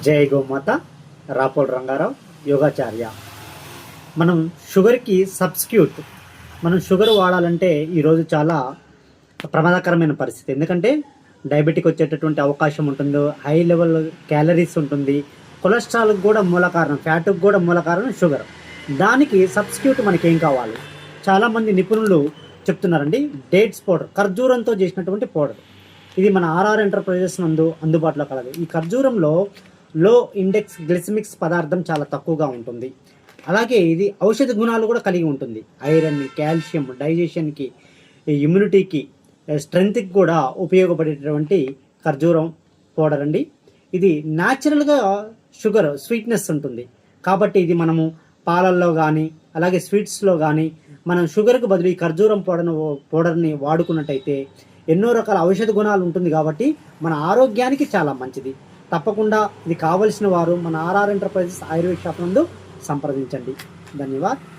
జై గోమాత. రాపోల్ రంగారావు, యోగాచార్య. మనం షుగర్కి సబ్స్టిట్యూట్, మనం షుగర్ వాడాలంటే ఈరోజు చాలా ప్రమాదకరమైన పరిస్థితి. ఎందుకంటే డయాబెటిక్ వచ్చేటటువంటి అవకాశం ఉంటుంది, హై లెవెల్ క్యాలరీస్ ఉంటుంది, కొలెస్ట్రాల్కి కూడా మూల కారణం, ఫ్యాట్కి కూడా మూల కారణం షుగర్. దానికి సబ్స్టిట్యూట్ మనకి ఏం కావాలి? చాలామంది నిపుణులు చెప్తున్నారండి, డేట్స్ పౌడర్, ఖర్జూరంతో చేసినటువంటి పౌడర్. ఇది మన ఆర్ఆర్ ఎంటర్ప్రైజెస్ నందు అందుబాటులో కలదు. ఈ ఖర్జూరంలో లో ఇండెక్స్ గ్లిసిమిక్స్ పదార్థం చాలా తక్కువగా ఉంటుంది. అలాగే ఇది ఔషధ గుణాలు కూడా కలిగి ఉంటుంది. ఐరన్, కాల్షియం, డైజెషన్కి, ఇమ్యూనిటీకి, స్ట్రెంగ్త్కి కూడా ఉపయోగపడేటటువంటి ఖర్జూరం పౌడర్ అండి. ఇది న్యాచురల్గా షుగర్ స్వీట్నెస్ ఉంటుంది కాబట్టి ఇది మనము పాలల్లో కానీ అలాగే స్వీట్స్లో కానీ మనం షుగర్కి బదులు ఈ ఖర్జూరం పౌడర్ని వాడుకున్నట్టయితే ఎన్నో రకాల ఔషధ గుణాలు ఉంటుంది కాబట్టి మన ఆరోగ్యానికి చాలా మంచిది. తప్పకుండా ఇది కావలసిన వారు మన ఆర్ఆర్ ఎంటర్ప్రైజెస్ ఆయుర్వేద షాప్ నందు సంప్రదించండి. ధన్యవాదాలు.